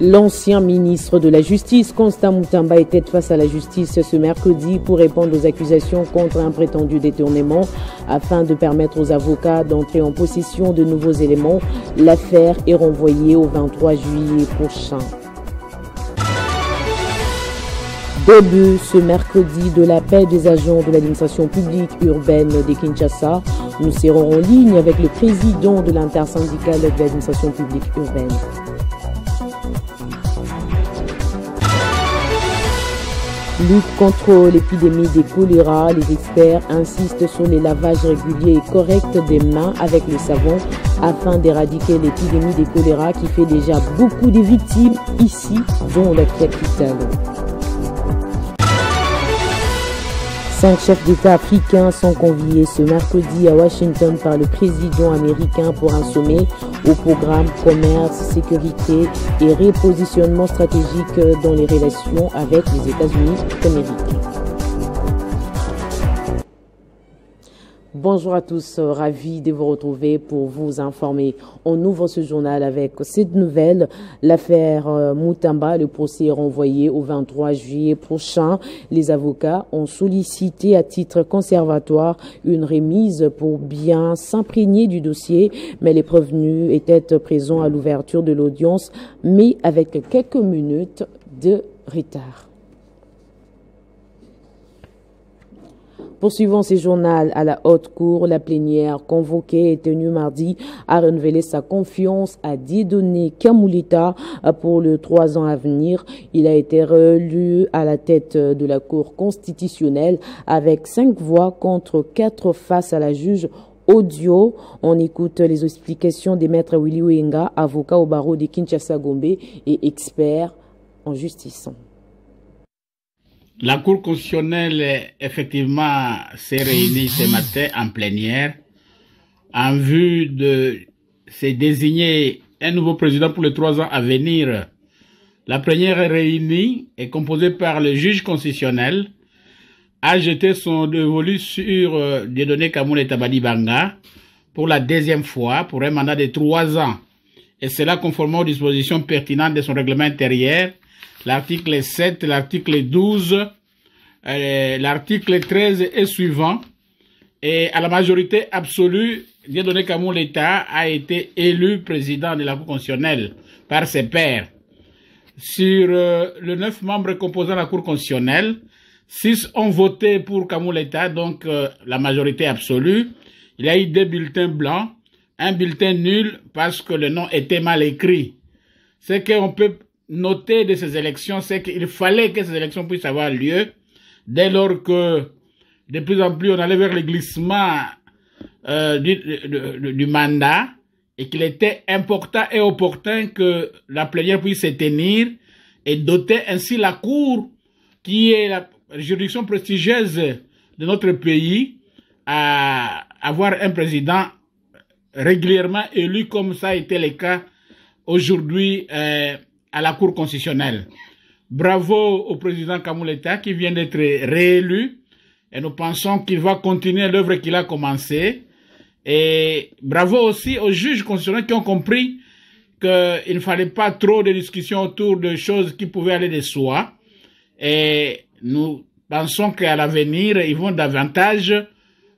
L'ancien ministre de la Justice, Constant Mutamba, était face à la justice ce mercredi pour répondre aux accusations contre un prétendu détournement. Afin de permettre aux avocats d'entrer en possession de nouveaux éléments, l'affaire est renvoyée au 23 juillet prochain. Début ce mercredi de l'appel des agents de l'administration publique urbaine de Kinshasa. Nous serons en ligne avec le président de l'intersyndicale de l'administration publique urbaine. Lutte contre l'épidémie des choléra, les experts insistent sur les lavages réguliers et corrects des mains avec le savon afin d'éradiquer l'épidémie des choléra qui fait déjà beaucoup de victimes ici, dont la capitale. 5 chefs d'État africains sont conviés ce mercredi à Washington par le président américain pour un sommet au programme commerce, sécurité et repositionnement stratégique dans les relations avec les États-Unis d'Amérique. Bonjour à tous, ravi de vous retrouver pour vous informer. On ouvre ce journal avec cette nouvelle. L'affaire Mutamba, le procès est renvoyé au 23 juillet prochain. Les avocats ont sollicité à titre conservatoire une remise pour bien s'imprégner du dossier, mais les prévenus étaient présents à l'ouverture de l'audience, mais avec quelques minutes de retard. Poursuivant ces journaux à la haute cour, la plénière convoquée et tenue mardi a renouvelé sa confiance à Dieudonné Kamuleta pour les 3 ans à venir. Il a été réélu à la tête de la Cour constitutionnelle avec 5 voix contre 4 face à la juge audio. On écoute les explications des maîtres Willy Wenga, avocat au barreau de Kinshasa Gombe et expert en justice. La Cour constitutionnelle, effectivement, s'est réunie ce matin en plénière en vue de se désigner un nouveau président pour les 3 ans à venir. La plénière réunie est composée par le juge constitutionnel, a jeté son dévolu sur Dieudonné Kamuleta Badibanga pour la 2e fois pour un mandat de 3 ans. Et cela conformément aux dispositions pertinentes de son règlement intérieur, l'article 7, l'article 12, l'article 13 et suivant. Et à la majorité absolue, Dieudonné Kamuleta a été élu président de la Cour constitutionnelle par ses pairs. Sur les 9 membres composant la Cour constitutionnelle, 6 ont voté pour Kamuleta, donc la majorité absolue. Il y a eu 2 bulletins blancs, un bulletin nul parce que le nom était mal écrit. Ce qu'on peut noter de ces élections, c'est qu'il fallait que ces élections puissent avoir lieu dès lors que de plus en plus on allait vers le glissement du mandat et qu'il était important et opportun que la plénière puisse se tenir et doter ainsi la Cour, qui est la juridiction prestigieuse de notre pays, à avoir un président régulièrement élu comme ça a été le cas aujourd'hui à la Cour constitutionnelle. Bravo au président Kamuleta qui vient d'être réélu et nous pensons qu'il va continuer l'œuvre qu'il a commencée. Et bravo aussi aux juges constitutionnels qui ont compris qu'il ne fallait pas trop de discussions autour de choses qui pouvaient aller de soi. Et nous pensons qu'à l'avenir, ils vont davantage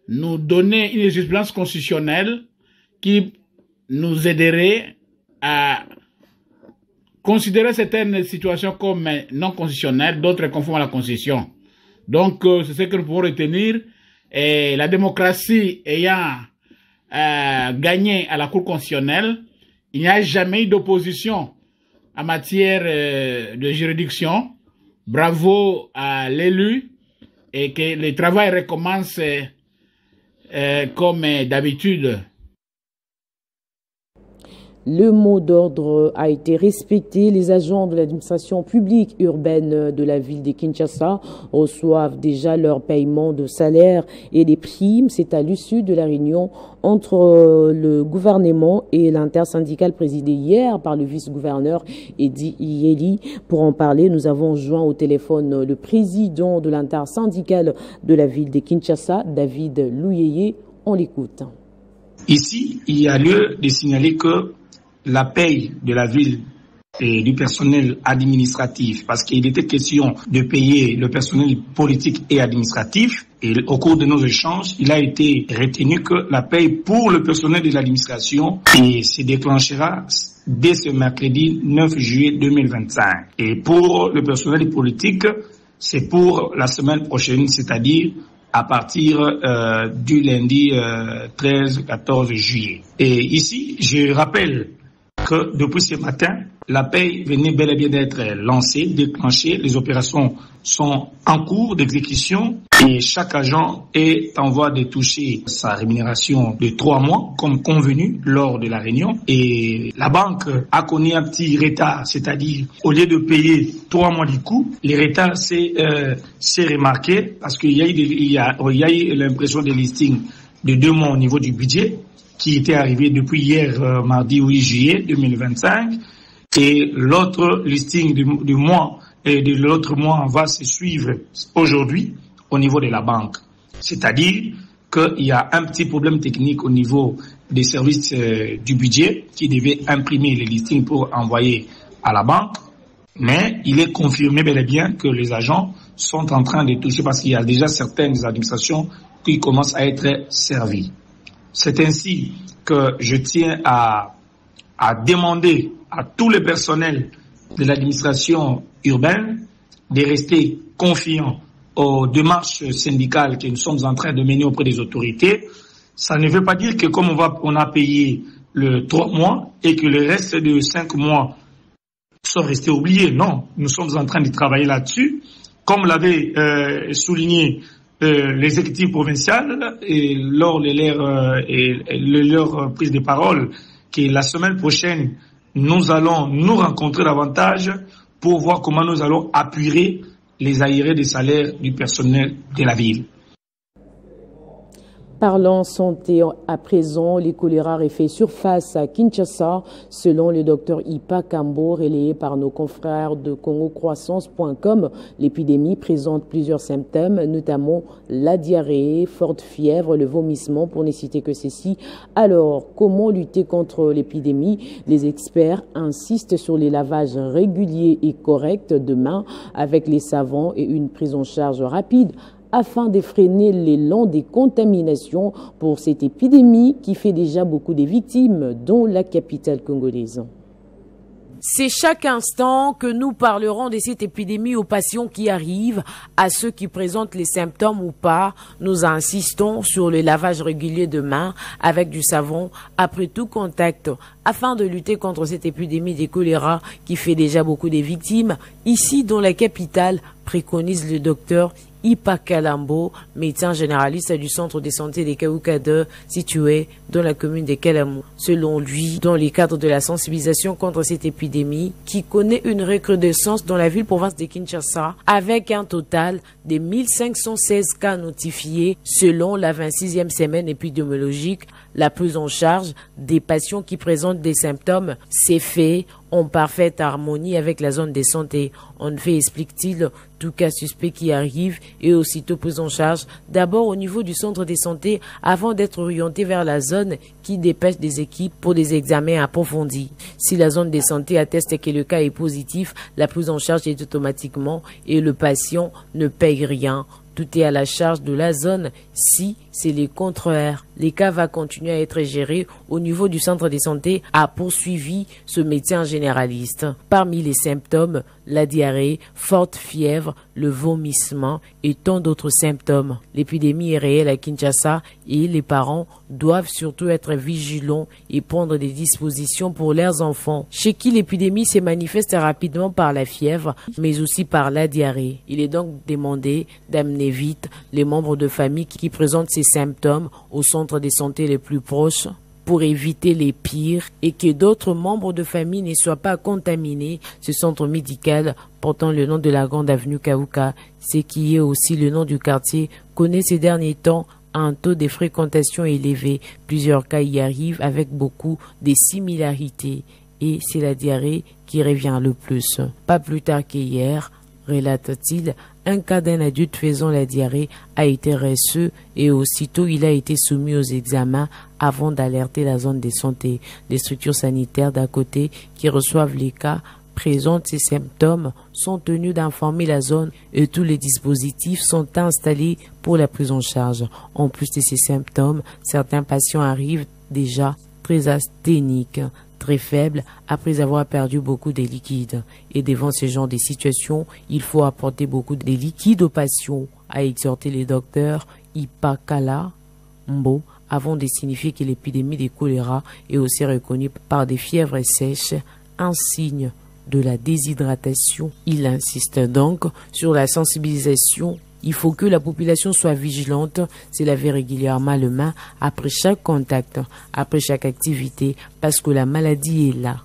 nous donner une jurisprudence constitutionnelle qui nous aiderait à considérer certaines situations comme non constitutionnelles, d'autres conformes à la Constitution. Donc, c'est ce que nous pouvons retenir. Et la démocratie ayant gagné à la Cour constitutionnelle, il n'y a jamais eu d'opposition en matière de juridiction. Bravo à l'élu et que le travail recommence comme d'habitude. Le mot d'ordre a été respecté. Les agents de l'administration publique urbaine de la ville de Kinshasa reçoivent déjà leur paiement de salaire et des primes. C'est à l'issue de la réunion entre le gouvernement et l'intersyndicale présidée hier par le vice-gouverneur Edi Yeli. Pour en parler, nous avons joint au téléphone le président de l'intersyndicale de la ville de Kinshasa, David Louyeye. On l'écoute. Ici, il y a lieu de signaler que la paye de la ville et du personnel administratif, parce qu'il était question de payer le personnel politique et administratif. Et au cours de nos échanges, il a été retenu que la paye pour le personnel de l'administration se déclenchera dès ce mercredi 9 juillet 2025. Et pour le personnel politique, c'est pour la semaine prochaine, c'est-à-dire à partir du lundi 13-14 juillet. Et ici, je rappelle que depuis ce matin, la paye venait bel et bien d'être lancée, déclenchée. Les opérations sont en cours d'exécution et chaque agent est en voie de toucher sa rémunération de 3 mois, comme convenu lors de la réunion. Et la banque a connu un petit retard, c'est-à-dire au lieu de payer 3 mois du coup, le retard s'est remarqué parce qu'il y a eu l'impression de listing de 2 mois au niveau du budget qui était arrivé depuis hier, mardi 8 juillet 2025. Et l'autre listing du mois et de l'autre mois va se suivre aujourd'hui au niveau de la banque. C'est-à-dire qu'il y a un petit problème technique au niveau des services du budget qui devait imprimer les listings pour envoyer à la banque. Mais il est confirmé bel et bien que les agents sont en train de toucher parce qu'il y a déjà certaines administrations qui commencent à être servies. C'est ainsi que je tiens à demander à tous les personnels de l'administration urbaine de rester confiants aux démarches syndicales que nous sommes en train de mener auprès des autorités. Ça ne veut pas dire que comme on a payé le 3 mois et que le reste de 5 mois sont restés oubliés. Non, nous sommes en train de travailler là-dessus. Comme l'avait souligné l'exécutif provincial et lors de leur prise de parole, que la semaine prochaine, nous allons nous rencontrer davantage pour voir comment nous allons appuyer les arriérés des salaires du personnel de la ville. Parlant santé à présent, le choléra refait surface à Kinshasa, selon le docteur Ipa Kambo, relayé par nos confrères de congocroissance.com. L'épidémie présente plusieurs symptômes, notamment la diarrhée, forte fièvre, le vomissement, pour ne citer que ceci. Alors, comment lutter contre l'épidémie? Les experts insistent sur les lavages réguliers et corrects de mains avec les savons et une prise en charge rapide, afin de freiner l'élan des contaminations pour cette épidémie qui fait déjà beaucoup de victimes, dont la capitale congolaise. C'est chaque instant que nous parlerons de cette épidémie aux patients qui arrivent, à ceux qui présentent les symptômes ou pas. Nous insistons sur le lavage régulier de mains avec du savon après tout contact, afin de lutter contre cette épidémie de choléra qui fait déjà beaucoup de victimes. Ici, dans la capitale, préconise le docteur Ipa Kalambo, médecin généraliste du centre de santé de Kaouka 2, situé dans la commune de Kalamou. Selon lui, dans le cadre de la sensibilisation contre cette épidémie, qui connaît une recrudescence dans la ville-province de Kinshasa, avec un total de 1516 cas notifiés selon la 26e semaine épidémiologique, la prise en charge des patients qui présentent des symptômes s'est fait en parfaite harmonie avec la zone de santé. En effet, explique-t-il, tout cas suspect qui arrive est aussitôt pris en charge d'abord au niveau du centre de santé avant d'être orienté vers la zone qui dépêche des équipes pour des examens approfondis. Si la zone de santé atteste que le cas est positif, la prise en charge est automatiquement et le patient ne paye rien. Tout est à la charge de la zone. Si c'est le contraire, les cas va continuer à être gérés au niveau du centre de santé, a poursuivi ce médecin généraliste. Parmi les symptômes, la diarrhée, forte fièvre, le vomissement et tant d'autres symptômes. L'épidémie est réelle à Kinshasa et les parents doivent surtout être vigilants et prendre des dispositions pour leurs enfants, chez qui l'épidémie se manifeste rapidement par la fièvre, mais aussi par la diarrhée. Il est donc demandé d'amener vite les membres de famille qui présentent ces symptômes au centre de santé les plus proches pour éviter les pires et que d'autres membres de famille ne soient pas contaminés. Ce centre médical portant le nom de la grande avenue Kaouka, ce qui est aussi le nom du quartier, connaît ces derniers temps un taux de fréquentation élevé. Plusieurs cas y arrivent avec beaucoup de similarités et c'est la diarrhée qui revient le plus. Pas plus tard qu'hier, relate-t-il, un cas d'un adulte faisant la diarrhée a été reçu et aussitôt il a été soumis aux examens avant d'alerter la zone de santé. Les structures sanitaires d'à côté qui reçoivent les cas présentent ces symptômes sont tenus d'informer la zone et tous les dispositifs sont installés pour la prise en charge. En plus de ces symptômes, certains patients arrivent déjà très asthéniques, très faibles après avoir perdu beaucoup de liquides. Et devant ce genre de situations, il faut apporter beaucoup de liquides aux patients, a exhorté le docteur Ipakala Mbo, avant de signifier que l'épidémie de choléra est aussi reconnue par des fièvres sèches, un signe de la déshydratation. Il insiste donc sur la sensibilisation. Il faut que la population soit vigilante, se laver régulièrement les mains après chaque contact, après chaque activité, parce que la maladie est là.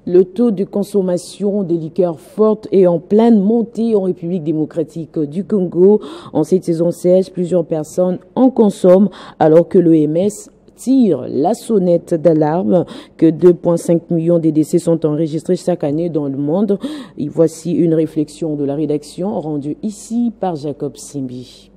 Le taux de consommation des liqueurs fortes est en pleine montée en République démocratique du Congo. En cette saison sèche, plusieurs personnes en consomment alors que l'OMS tire la sonnette d'alarme que 2,5 millions de décès sont enregistrés chaque année dans le monde. Et voici une réflexion de la rédaction rendue ici par Jacob Simbi.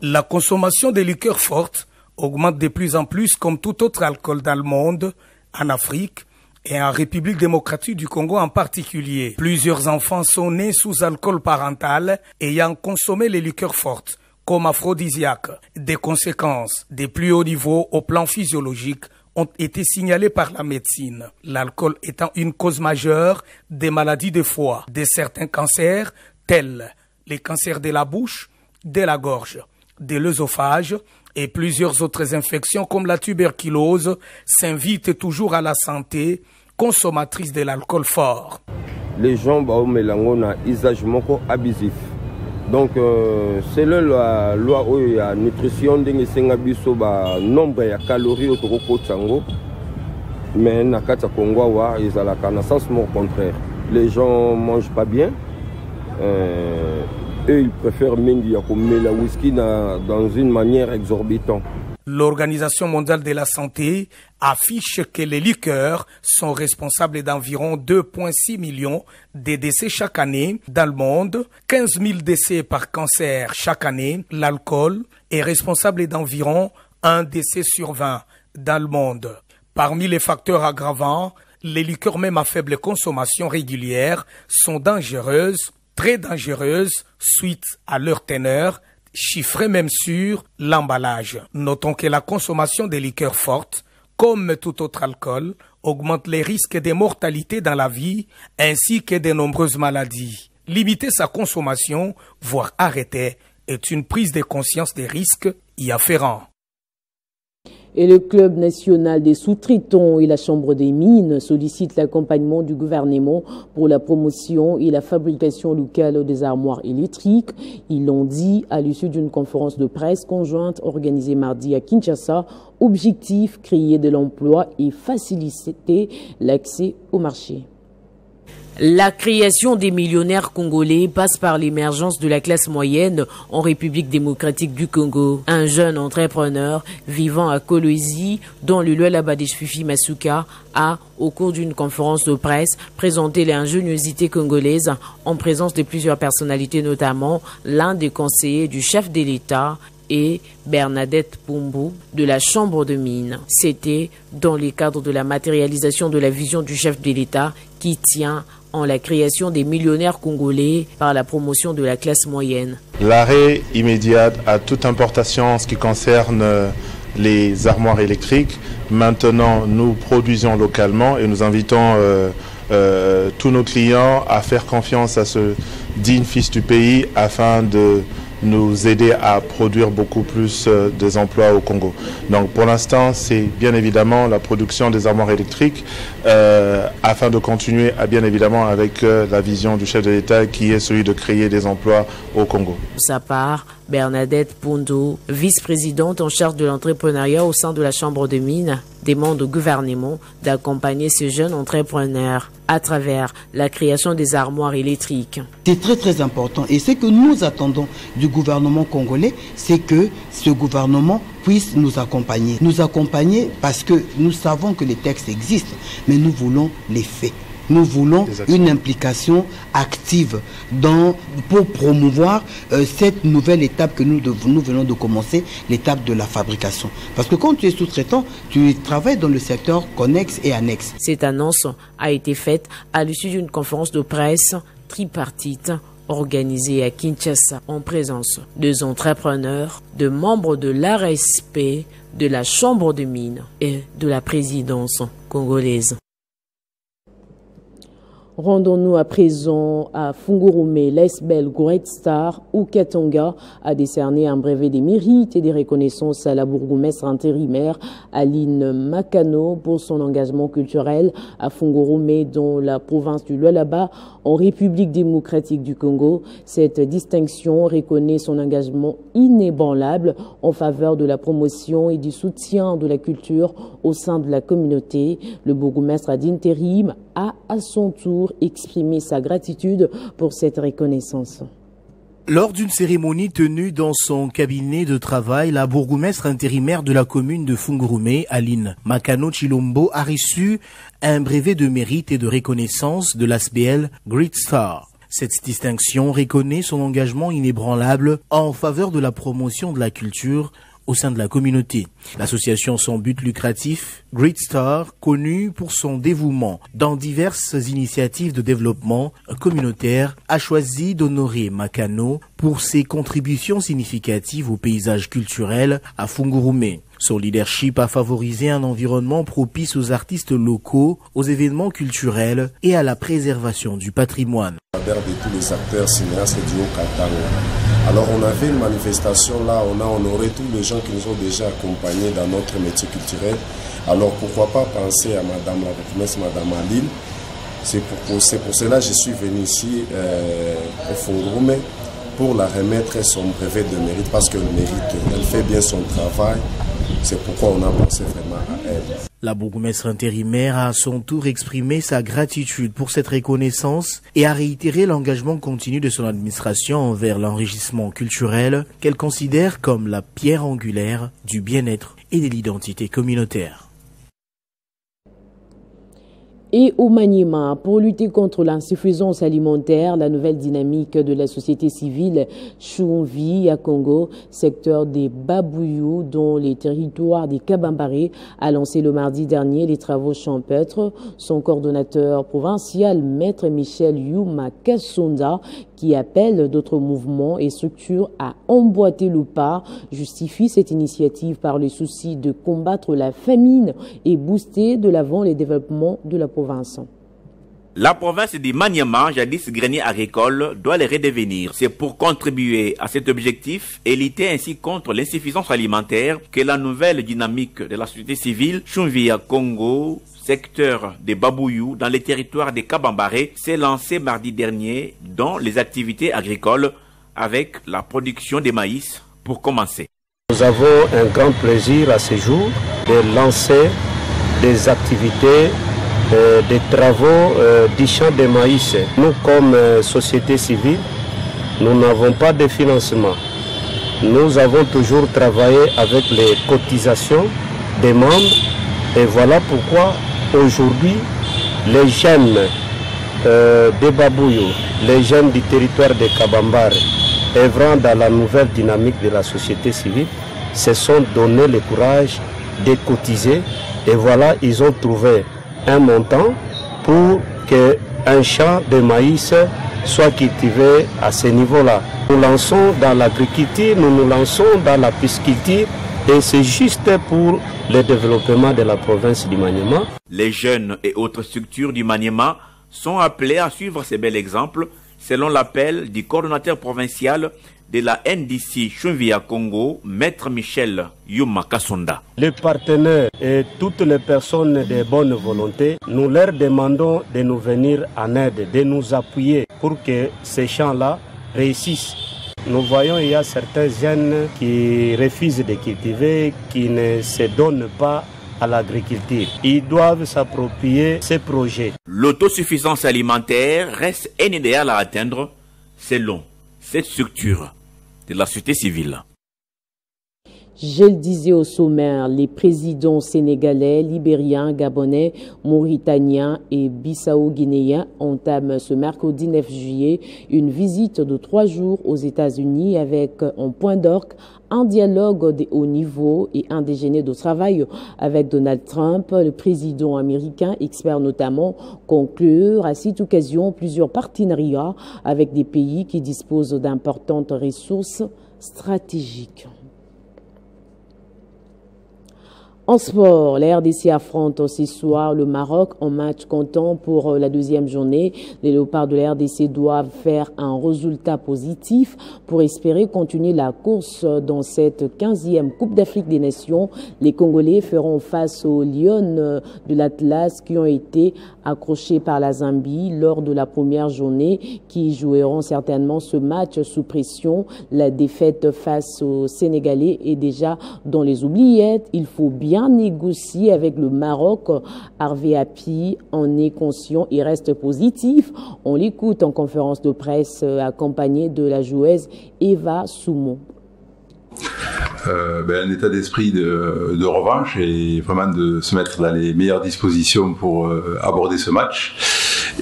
La consommation des liqueurs fortes augmente de plus en plus comme tout autre alcool dans le monde, en Afrique et en République démocratique du Congo en particulier. Plusieurs enfants sont nés sous alcool parental ayant consommé les liqueurs fortes comme aphrodisiaques. Des conséquences des plus hauts niveaux au plan physiologique ont été signalées par la médecine. L'alcool étant une cause majeure des maladies de foie, de certains cancers tels les cancers de la bouche, de la gorge, de l'œsophage et plusieurs autres infections comme la tuberculose s'invitent toujours à la santé consommatrice de l'alcool fort. Les gens ont un usage abusif. Donc, c'est la loi où la nutrition de nombre de calories au Congo, mais dans le Congo, ils ont un sens contraire. Les gens ne mangent pas bien. Eux, ils préfèrent mettre la whisky dans une manière exorbitante. L'Organisation mondiale de la santé affiche que les liqueurs sont responsables d'environ 2,6 millions de décès chaque année dans le monde, 15 000 décès par cancer chaque année. L'alcool est responsable d'environ 1 décès sur 20 dans le monde. Parmi les facteurs aggravants, les liqueurs même à faible consommation régulière sont dangereuses, très dangereuses, suite à leur teneur, chiffré même sur l'emballage. Notons que la consommation des liqueurs fortes, comme tout autre alcool, augmente les risques de mortalité dans la vie ainsi que de nombreuses maladies. Limiter sa consommation, voire arrêter, est une prise de conscience des risques y afférents. Et le Club national des sous-traitants et la Chambre des mines sollicitent l'accompagnement du gouvernement pour la promotion et la fabrication locale des armoires électriques. Ils l'ont dit à l'issue d'une conférence de presse conjointe organisée mardi à Kinshasa. Objectif, créer de l'emploi et faciliter l'accès au marché. La création des millionnaires congolais passe par l'émergence de la classe moyenne en République démocratique du Congo. Un jeune entrepreneur vivant à Kolwezi, dans le Lualaba-Fifi Masuka, a, au cours d'une conférence de presse, présenté l'ingéniosité congolaise en présence de plusieurs personnalités, notamment l'un des conseillers du chef de l'État et Bernadette Pumbu de la Chambre de mines. C'était dans le cadre de la matérialisation de la vision du chef de l'État qui tient en la création des millionnaires congolais par la promotion de la classe moyenne. L'arrêt immédiat à toute importation en ce qui concerne les armoires électriques. Maintenant, nous produisons localement et nous invitons tous nos clients à faire confiance à ce digne fils du pays afin de nous aider à produire beaucoup plus des emplois au Congo. Donc pour l'instant, c'est bien évidemment la production des armoires électriques afin de continuer à bien évidemment avec la vision du chef de l'État qui est celui de créer des emplois au Congo. Pour sa part, Bernadette Pumbu, vice-présidente en charge de l'entrepreneuriat au sein de la Chambre de mines, demande au gouvernement d'accompagner ces jeunes entrepreneurs à travers la création des armoires électriques. C'est très très important et ce que nous attendons du gouvernement congolais, c'est que ce gouvernement puisse nous accompagner. Nous accompagner parce que nous savons que les textes existent, mais nous voulons les faits. nous voulons une implication active pour promouvoir cette nouvelle étape que nous venons de commencer, l'étape de la fabrication. Parce que quand tu es sous-traitant, tu travailles dans le secteur connexe et annexe. Cette annonce a été faite à l'issue d'une conférence de presse tripartite organisée à Kinshasa en présence de entrepreneurs, de membres de l'ARSP, de la Chambre de mines et de la présidence congolaise. Rendons-nous à présent à Fungurume. L'ASBEL Great Star ou Katanga a décerné un brevet des mérites et des reconnaissances à la bourgmestre intérimaire Aline Makano pour son engagement culturel à Fungurume dans la province du Lualaba en République démocratique du Congo. Cette distinction reconnaît son engagement inébranlable en faveur de la promotion et du soutien de la culture au sein de la communauté. Le bourgmestre d'intérim a à son tour exprimé sa gratitude pour cette reconnaissance. Lors d'une cérémonie tenue dans son cabinet de travail, la bourgmestre intérimaire de la commune de Fungurume, Aline Makano Chilombo, a reçu un brevet de mérite et de reconnaissance de l'ASBEL Great Star. Cette distinction reconnaît son engagement inébranlable en faveur de la promotion de la culture au sein de la communauté. L'association sans but lucratif Great Star, connue pour son dévouement dans diverses initiatives de développement communautaire, a choisi d'honorer Makano pour ses contributions significatives au paysage culturel à Fungurume. Son leadership a favorisé un environnement propice aux artistes locaux, aux événements culturels et à la préservation du patrimoine. De tous les acteurs cinéastes du Haut-Katanga. Alors on avait une manifestation là, on a honoré tous les gens qui nous ont déjà accompagnés dans notre métier culturel. Alors pourquoi pas penser à Madame la bourgmestre, Madame Aline. C'est pour cela que je suis venu ici au Fungurume pour la remettre son brevet de mérite parce qu'elle mérite, elle fait bien son travail. C'est pourquoi on a pensé vraiment à elle. La bourgmestre intérimaire a à son tour exprimé sa gratitude pour cette reconnaissance et a réitéré l'engagement continu de son administration envers l'enrichissement culturel qu'elle considère comme la pierre angulaire du bien-être et de l'identité communautaire. Et au Maniema, pour lutter contre l'insuffisance alimentaire, la nouvelle dynamique de la société civile Chumvi à Congo, secteur des Babouyou, dont les territoires des Kabambare, a lancé le mardi dernier les travaux champêtres. Son coordonnateur provincial, Maître Michel Yuma Kassonda, qui appelle d'autres mouvements et structures à emboîter le pas, justifie cette initiative par le souci de combattre la famine et booster de l'avant les développements de la province. La province du Maniema, jadis grenier agricole, doit les redevenir. C'est pour contribuer à cet objectif et lutter ainsi contre l'insuffisance alimentaire que la nouvelle dynamique de la société civile Chumvi à Congo, secteur des Babouyou, dans les territoires des Kabambare, s'est lancée mardi dernier dans les activités agricoles avec la production des maïs pour commencer. Nous avons un grand plaisir à ce jour de lancer des activités des travaux du champ de maïs. Nous, comme société civile, nous n'avons pas de financement. Nous avons toujours travaillé avec les cotisations des membres et voilà pourquoi aujourd'hui les jeunes des Babouyou, les jeunes du territoire de Kabambare, œuvrant dans la nouvelle dynamique de la société civile, se sont donné le courage de cotiser et voilà, ils ont trouvé un montant pour qu'un champ de maïs soit cultivé à ce niveau-là. Nous lançons dans l'agriculture, nous lançons dans la pisciculture et c'est juste pour le développement de la province du Maniema. Les jeunes et autres structures du Maniema sont appelés à suivre ces bels exemples selon l'appel du coordonnateur provincial de la NDC Chumvi à Congo, Maître Michel Yuma Kassonda. Les partenaires et toutes les personnes de bonne volonté, nous leur demandons de nous venir en aide, de nous appuyer pour que ces champs-là réussissent. Nous voyons qu'il y a certains jeunes qui refusent de cultiver, qui ne se donnent pas à l'agriculture. Ils doivent s'approprier ces projets. L'autosuffisance alimentaire reste un idéal à atteindre selon cette structure de la société civile. Je le disais au sommaire, les présidents sénégalais, libériens, gabonais, mauritaniens et bissau-guinéens entament ce mercredi 9 juillet une visite de 3 jours aux États-Unis avec en point d'orgue un dialogue de haut niveau et un déjeuner de travail avec Donald Trump. Le président américain espère notamment conclure à cette occasion plusieurs partenariats avec des pays qui disposent d'importantes ressources stratégiques. En sport, la RDC affronte ce soir le Maroc en match comptant pour la deuxième journée. Les Léopards de la RDC doivent faire un résultat positif pour espérer continuer la course dans cette 15e Coupe d'Afrique des Nations. Les Congolais feront face aux Lions de l'Atlas qui ont été accrochés par la Zambie lors de la première journée, qui joueront certainement ce match sous pression. La défaite face aux Sénégalais est déjà dans les oubliettes. Il faut bien négocier avec le Maroc. Harvey Api en est conscient et reste positif. On l'écoute en conférence de presse accompagné de la joueuse Eva Soumon. Un état d'esprit de revanche et vraiment de se mettre dans les meilleures dispositions pour aborder ce match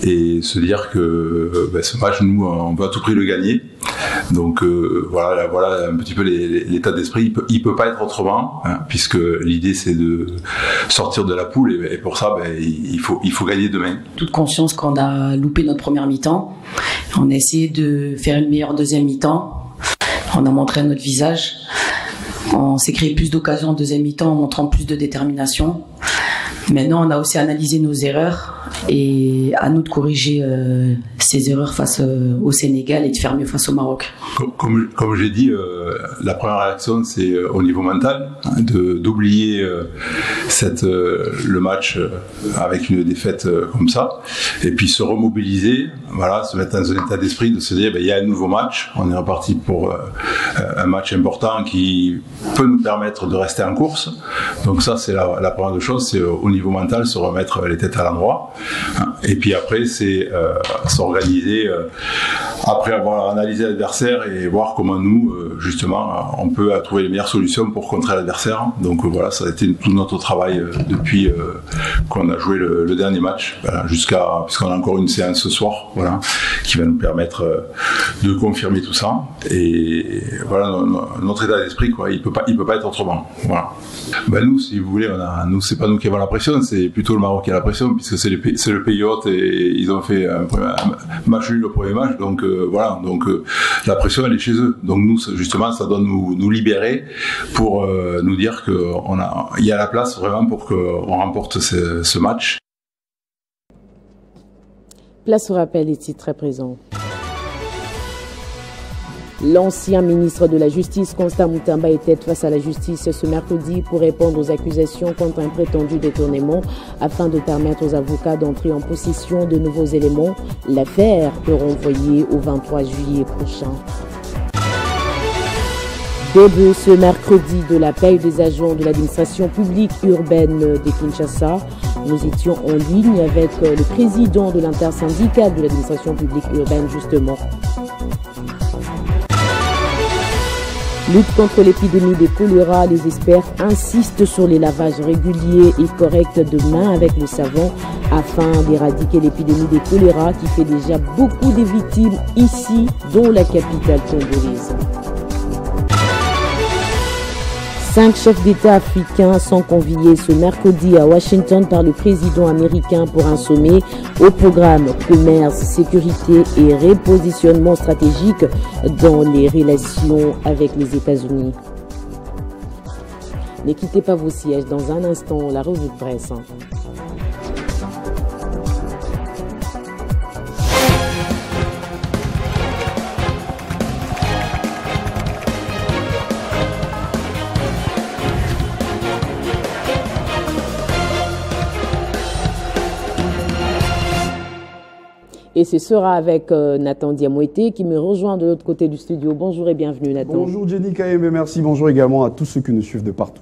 et se dire que ce match, nous, on veut à tout prix le gagner. Donc voilà un petit peu l'état d'esprit. Il peut pas être autrement, hein, puisque l'idée c'est de sortir de la poule et pour ça il faut gagner demain. Toute conscience qu'on a loupé notre première mi-temps, on a essayé de faire une meilleure deuxième mi-temps. On a montré notre visage. On s'est créé plus d'occasions en deuxième mi-temps en montrant plus de détermination. Maintenant, on a aussi analysé nos erreurs et à nous de corriger ces erreurs face au Sénégal et de faire mieux face au Maroc. Comme j'ai dit, la première réaction c'est au niveau mental, hein, d'oublier le match avec une défaite comme ça, et puis se remobiliser, voilà, se mettre dans un état d'esprit de se dire il y a un nouveau match, on est reparti pour un match important qui peut nous permettre de rester en course. Donc ça c'est la première chose, c'est au niveau mental se remettre les têtes à l'endroit, hein. Et puis après c'est s'organiser après avoir analysé l'adversaire et voir comment nous justement on peut trouver les meilleures solutions pour contrer l'adversaire. Donc voilà, ça a été tout notre travail depuis qu'on a joué le dernier match, voilà, puisqu'on a encore une séance ce soir, voilà, qui va nous permettre de confirmer tout ça. Et voilà notre état d'esprit, quoi, il peut pas être autrement. Voilà. Nous, si vous voulez, c'est pas nous qui avons la pression, c'est plutôt le Maroc qui a la pression, puisque c'est le pays hôte et ils ont fait un match nul le premier match, donc voilà, donc la pression elle est chez eux. Donc nous, justement, ça doit nous libérer pour nous dire qu'il y a la place vraiment pour qu'on remporte ce match. Place au rappel et titre très présent. L'ancien ministre de la Justice, Constant Moutamba, était face à la justice ce mercredi pour répondre aux accusations contre un prétendu détournement afin de permettre aux avocats d'entrer en possession de nouveaux éléments. L'affaire peut renvoyer au 23 juillet prochain. Début ce mercredi de la paye des agents de l'administration publique urbaine de Kinshasa. Nous étions en ligne avec le président de l'intersyndicale de l'administration publique urbaine, justement. Lutte contre l'épidémie de choléra, les experts insistent sur les lavages réguliers et corrects de mains avec le savon afin d'éradiquer l'épidémie de choléra qui fait déjà beaucoup de victimes ici, dont la capitale congolaise. 5 chefs d'État africains sont conviés ce mercredi à Washington par le président américain pour un sommet au programme commerce, sécurité et repositionnement stratégique dans les relations avec les États-Unis. Ne quittez pas vos sièges, dans un instant, la revue de presse. Et ce sera avec Nathan Diamoueté qui me rejoint de l'autre côté du studio. Bonjour et bienvenue Nathan. Bonjour Jenny Kayembe, merci. Bonjour également à tous ceux qui nous suivent de partout.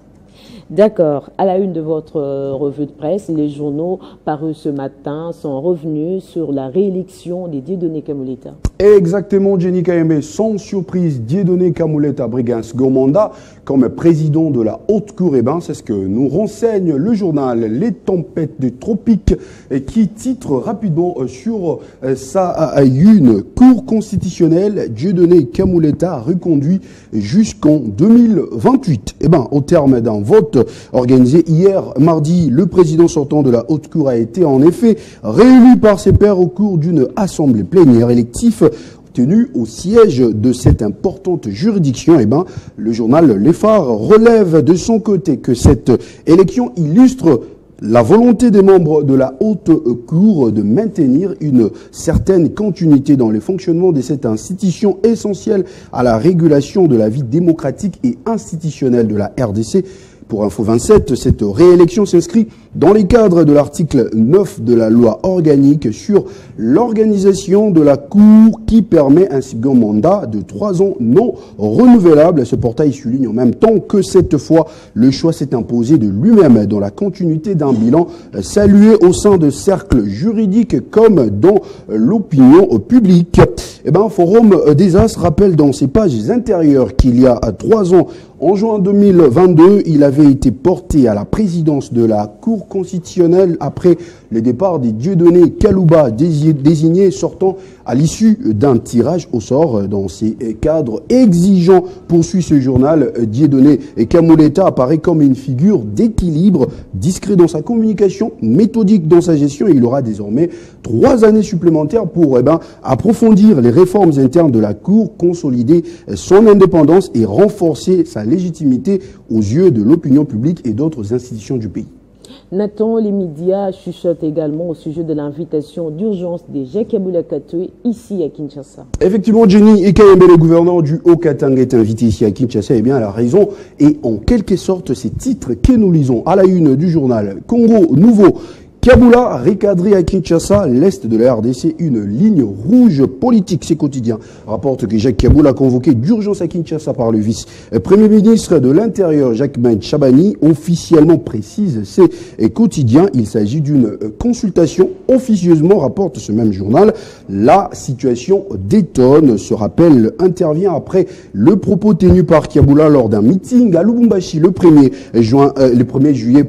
D'accord. À la une de votre revue de presse, les journaux parus ce matin sont revenus sur la réélection de Dieudonné Kamuleta. Exactement, Jenny Kayembe. Sans surprise, Dieudonné Kamuleta brigue un second mandat comme président de la Haute Cour. Eh ben, c'est ce que nous renseigne le journal Les Tempêtes des Tropiques, qui titre rapidement sur sa une. Cour constitutionnelle, Dieudonné Kamuleta reconduit jusqu'en 2028. Eh ben, au terme d'un vote organisé hier mardi, le président sortant de la Haute Cour a été en effet réélu par ses pairs au cours d'une assemblée plénière élective tenu au siège de cette importante juridiction. Eh ben, le journal Les Phares relève de son côté que cette élection illustre la volonté des membres de la Haute Cour de maintenir une certaine continuité dans le fonctionnement de cette institution essentielle à la régulation de la vie démocratique et institutionnelle de la RDC. Pour Info 27, cette réélection s'inscrit dans les cadres de l'article 9 de la loi organique sur l'organisation de la Cour qui permet un second mandat de 3 ans non renouvelable. Ce portail souligne en même temps que cette fois, le choix s'est imposé de lui-même dans la continuité d'un bilan salué au sein de cercles juridiques comme dans l'opinion publique. Eh ben, Forum des As rappelle dans ses pages intérieures qu'il y a 3 ans, en juin 2022, il avait été porté à la présidence de la Cour constitutionnelle après le départ des Dieudonné Kalouba, désigné sortant à l'issue d'un tirage au sort. Dans ces cadres exigeants, poursuit ce journal, Dieudonné Kamuleta apparaît comme une figure d'équilibre, discret dans sa communication, méthodique dans sa gestion. Et il aura désormais 3 années supplémentaires pour approfondir les réformes internes de la Cour, consolider son indépendance et renforcer sa légitimité aux yeux de l'opinion publique et d'autres institutions du pays. Nathan, les médias chuchotent également au sujet de l'invitation d'urgence des Jacques Kabula Katoué ici à Kinshasa. Effectivement, Jenny Kayembe, le gouverneur du Haut-Katanga, est invité ici à Kinshasa. Eh bien, elle a raison. Et en quelque sorte, ces titres que nous lisons à la une du journal Congo Nouveau. Kabula recadré à Kinshasa, l'Est de la RDC, une ligne rouge politique. C'est quotidien. Rapporte que Jacques Kabula a convoqué d'urgence à Kinshasa par le vice-premier ministre de l'Intérieur, Jacques-Maïd Chabani, officiellement précise. C'est quotidien. Il s'agit d'une consultation officieusement, rapporte ce même journal. La situation détonne. Ce rappel intervient après le propos tenu par Kabula lors d'un meeting à Lubumbashi le 1er juillet,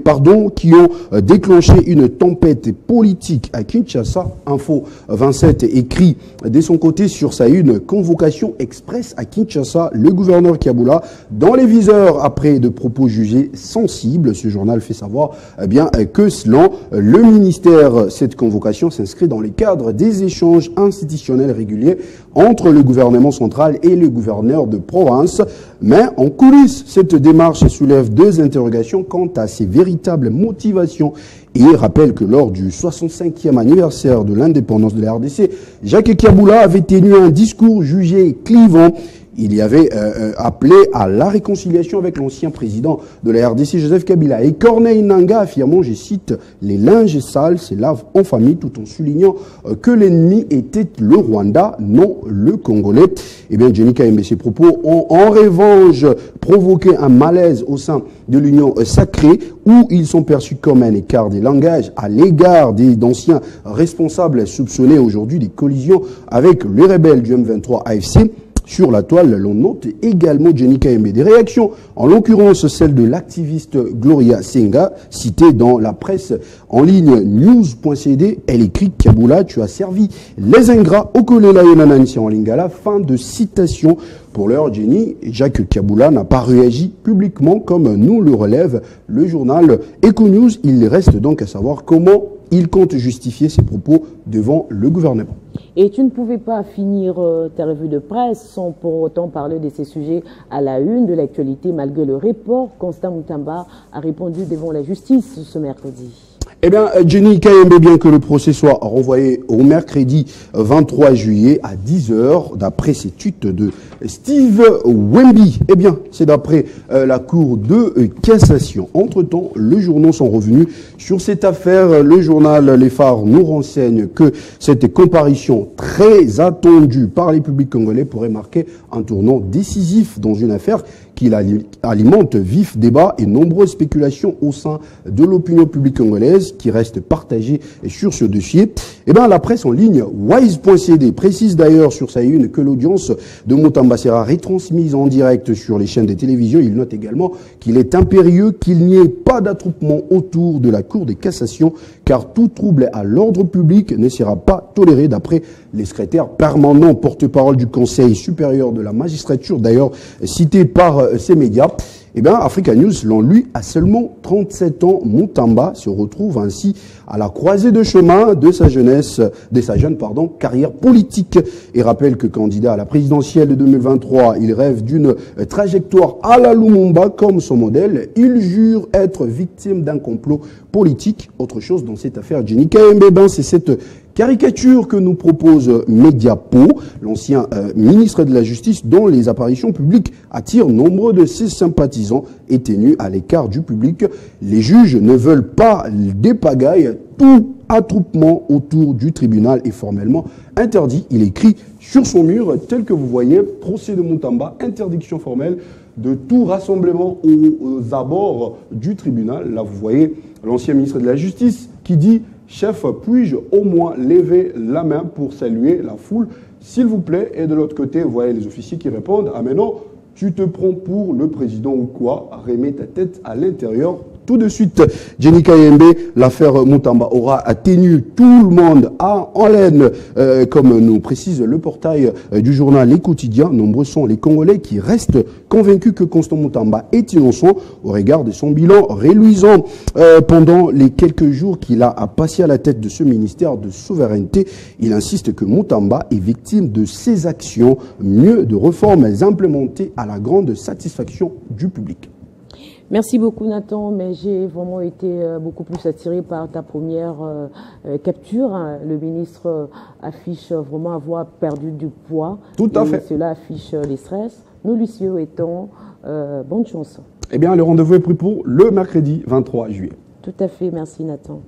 qui ont déclenché une tempête politique à Kinshasa. Info 27 écrit de son côté sur sa une: convocation express à Kinshasa, le gouverneur Kabula dans les viseurs après de propos jugés sensibles. Ce journal fait savoir que selon le ministère, cette convocation s'inscrit dans les cadres des échanges institutionnels réguliers entre le gouvernement central et le gouverneur de province. Mais en coulisses, cette démarche soulève 2 interrogations quant à ses véritables motivations. Et rappelle que lors du 65e anniversaire de l'indépendance de la RDC, Jacques Kabula avait tenu un discours jugé clivant. Il y avait appelé à la réconciliation avec l'ancien président de la RDC, Joseph Kabila. Et Corneille Nangaa affirmant, je cite, « Les linges sales se lavent en famille », tout en soulignant que l'ennemi était le Rwanda, non le Congolais. Eh bien, Jenny Kayembe, ces propos ont en revanche provoqué un malaise au sein de l'Union sacrée, où ils sont perçus comme un écart des langages à l'égard d'anciens responsables soupçonnés aujourd'hui des collisions avec les rebelles du M23 AFC. Sur la toile, l'on note également Jenny Kayembe. Des réactions, en l'occurrence celle de l'activiste Gloria Senga, citée dans la presse en ligne news.cd. Elle écrit: Kabula, tu as servi les ingrats au Kolela Yonanansi en Lingala. Fin de citation. Pour l'heure, Jenny, Jacques Kabula n'a pas réagi publiquement comme nous le relève le journal Econews. Il reste donc à savoir comment il compte justifier ses propos devant le gouvernement. Et tu ne pouvais pas finir ta revue de presse sans pour autant parler de ces sujets à la une de l'actualité, malgré le report. Constant Moutamba a répondu devant la justice ce mercredi. Eh bien, Jenny Kayembe, bien que le procès soit renvoyé au mercredi 23 juillet à 10h, d'après ces tweets de Steve Wemby, eh bien, c'est d'après la Cour de cassation. Entre-temps, les journaux sont revenus sur cette affaire. Le journal Les Phares nous renseigne que cette comparution très attendue par les publics congolais pourrait marquer un tournant décisif dans une affaire qu'il alimente vif débat et nombreuses spéculations au sein de l'opinion publique congolaise qui reste partagée sur ce dossier. Eh bien, la presse en ligne Wise.cd précise d'ailleurs sur sa une que l'audience de Moutamba sera retransmise en direct sur les chaînes de télévision. Il note également qu'il est impérieux qu'il n'y ait pas d'attroupement autour de la Cour de cassation, car tout trouble à l'ordre public ne sera pas toléré, d'après les secrétaires permanents porte-parole du Conseil supérieur de la magistrature, d'ailleurs cité par ces médias. Eh bien, Africa News, l'on lui, à seulement 37 ans, Moutamba se retrouve ainsi à la croisée de chemin de sa jeune carrière politique, et rappelle que candidat à la présidentielle de 2023, il rêve d'une trajectoire à la Lumumba comme son modèle. Il jure être victime d'un complot politique. Autre chose dans cette affaire Jenny Kayembe, c'est cette caricature que nous propose Mediapo, l'ancien ministre de la Justice, dont les apparitions publiques attirent nombre de ses sympathisants et tenus à l'écart du public. Les juges ne veulent pas des pagailles. Tout attroupement autour du tribunal est formellement interdit. Il écrit sur son mur, tel que vous voyez, procès de Moutamba, interdiction formelle de tout rassemblement aux abords du tribunal. Là, vous voyez l'ancien ministre de la Justice qui dit: chef, puis-je au moins lever la main pour saluer la foule, s'il vous plaît? Et de l'autre côté, vous voyez les officiers qui répondent: ah mais non, tu te prends pour le président ou quoi? Remets ta tête à l'intérieur. Tout de suite, Jenny Kayembe, l'affaire Moutamba aura tenu tout le monde en haleine, comme nous précise le portail du journal Les Quotidiens. Nombreux sont les Congolais qui restent convaincus que Constant Moutamba est innocent au regard de son bilan reluisant. Pendant les quelques jours qu'il a passé à la tête de ce ministère de souveraineté, il insiste que Moutamba est victime de ses actions, mieux de réformes implémentées à la grande satisfaction du public. Merci beaucoup Nathan, mais j'ai vraiment été beaucoup plus attiré par ta première capture. Le ministre affiche vraiment avoir perdu du poids. Tout à fait. Cela affiche les stress. Nous lui souhaitons bonne chance. Eh bien, le rendez-vous est pris pour le mercredi 23 juillet. Tout à fait, merci Nathan.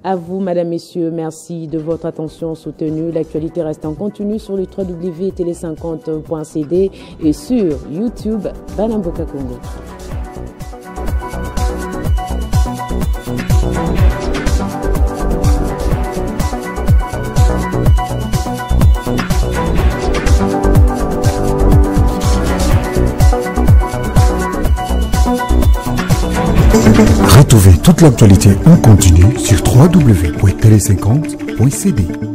À vous, Madame, Messieurs, merci de votre attention soutenue. L'actualité reste en continu sur le www.télé50.cd et sur YouTube Balamboka Congo. Retrouvez toute l'actualité en continu sur www.télé50.cd.